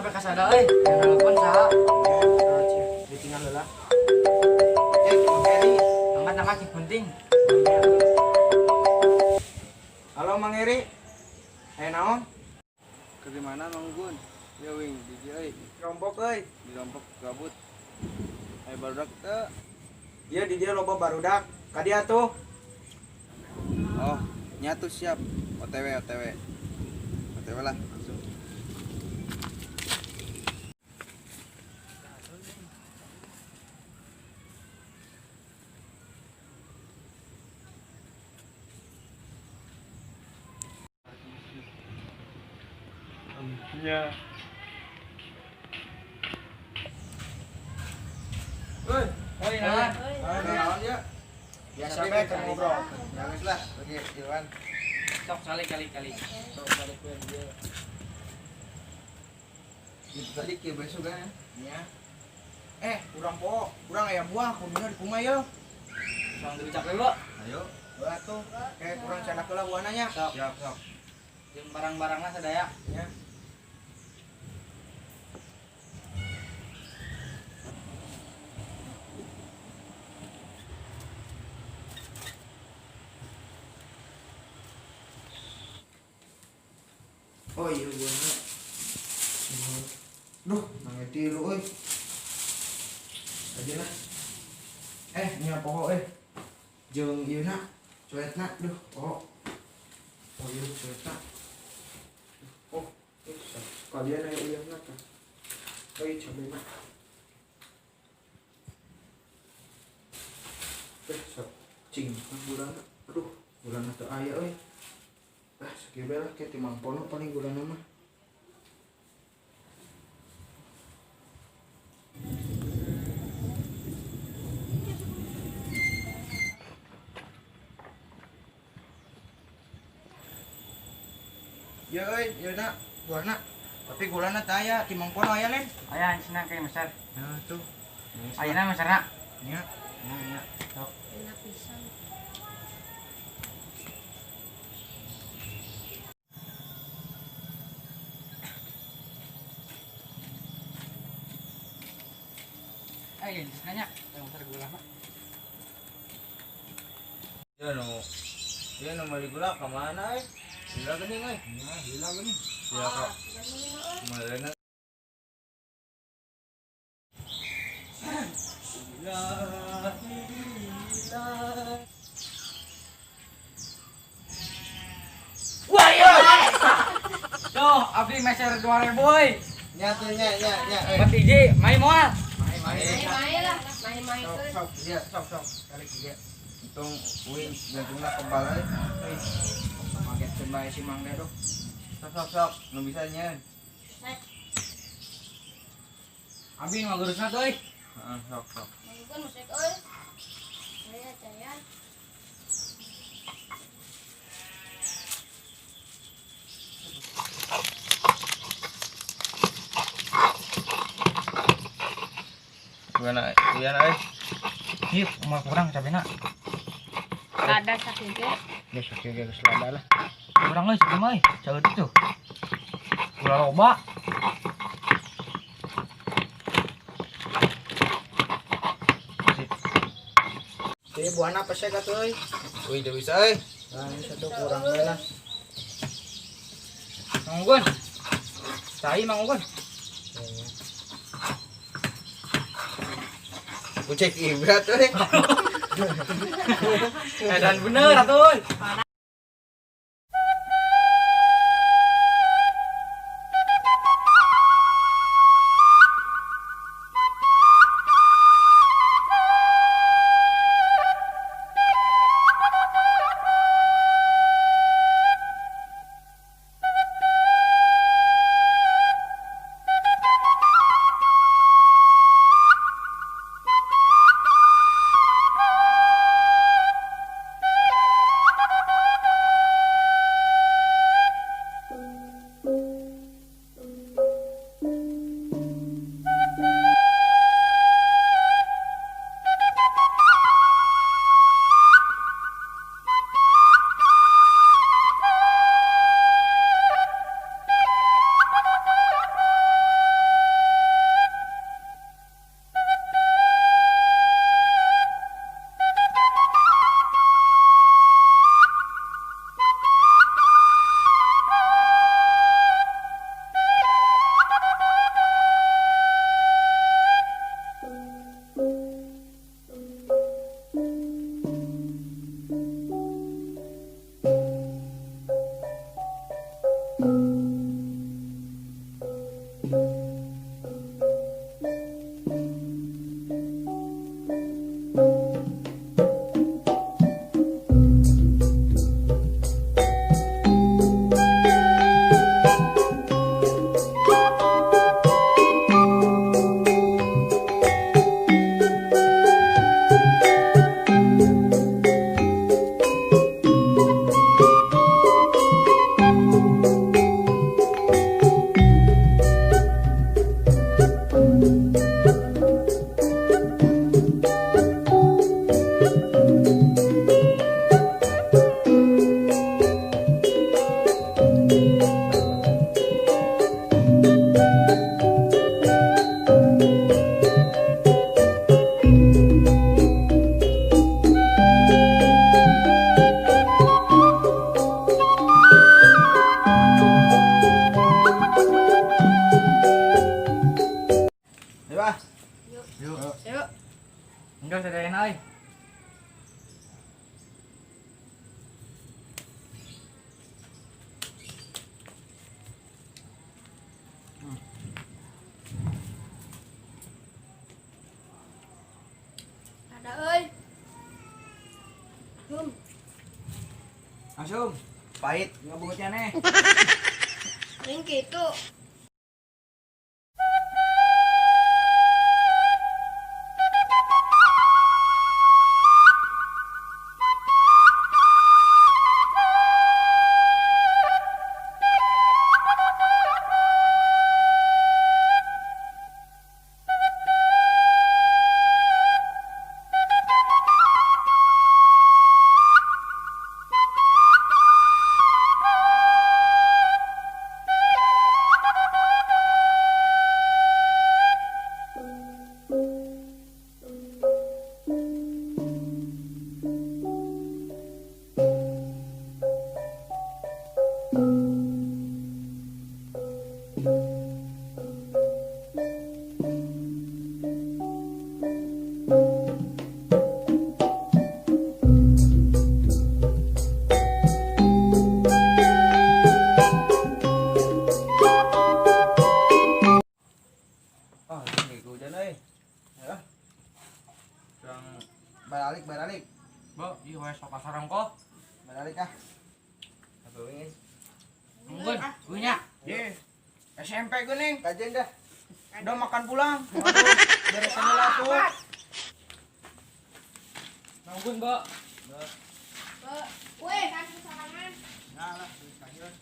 sampai kasada euy. Yang telepon saha? Ditinggal heula. Mang Eri, angkat cik penting. Halo Mang Eri. Naon? Ke mana Mang Gun? Ya wing di dieu euy. Rompok euy. Di Lombok gabut. Barudak teu. Ieu di dieu loba barudak. Ka dieu tuh. Oh, nyatu siap. OTW lah langsung. Ya. Oi, nah. Naon ya? Biasa bae keur ngobrol. Ya geus lah, bagi Irwan. Sok kali. Sok balik ke dia. Itu tadi kieu besok kan. Nya. Urang aya buah kudunya di kumah yeuh. Sang dicak dulu. Ayo. Heula tuh. Urang cadak heula buahna nya. Sok. Jeung barang-barangna sadaya. Nya. Oh iya buahna. Duh, nangge tilu euy. Ajeuna. Nya pokok jeung ieu na, coetna. Duh, pokok. Oh iya coetna. Oh, sekalian aya uyahna tah. Euy cabena. Sok cing gulana. Aduh, gulana teu aya euy. Sakieu bae lah ke timang pono paling gulana mah. Ya euy, ieu na buahna. Tapi gulana teu aya, timang pono aya len. Aya cenah ke meser. Nah, tuh. Ayeuna meserna. Nya. Sok. Enak pisan. Ayo nanya, yang meser gula mah. Ya nu meuli gula ka mana euy? Gila geuning euy. Nah, gila geuning. Ya kok. Kemarin Wah, iya. Tuh, abdi meser 2000 euy. nyatu nya. Buat hiji, main moal. Main lah, main Sok, dia sok. Tarik dia. hitung wing jantungna kebal euy. Magetkeun bae si Mang Dedo. Sok nu bisa nyeun. Abdi ngagurusna tuh euy. Heeh, sok. Manggun musik euy. Saya cayan. Gimana Ian euy? Ieu umur kurang cabena. Ada sakit ge. Ya sakieu ge geus lada lah. Kurang euy sakieu mah euy. Caeut itu. Gula loba. Ieu buahna pesek atuh euy. Wih, teu bisa euy. Nah, ini satu kurang bae lah. Manggun. Cai manggun. Kucek ibrat euy. Dan bener atuh. Ayo ah. Yuk. Yuk. Yuk. Enggak sadayan euy. Ada euy. Langsung. Pahit ngabungutnya nih. Ring gitu. Oh, ini hujan euy. Ya. Kurang balik. Bo, ieu we sok kasarang kok. Balik ah. Aku ingin. Mungkin punya. Ye. SMP gue nih. Kajian dah. Udah makan pulang. Aduh, beresin dulu tuh. Mungkin, Bo. Weh, kasih salaman. Nah lah, kajian.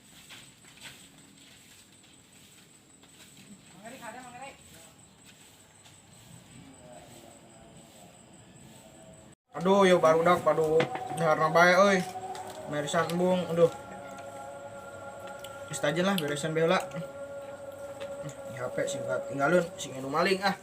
Aduh, yo barudak padu daharna bae euy. Beresan embung, aduh. Geus tajen lah beresan beula. Di HP singkat tinggalun sing anu maling ah.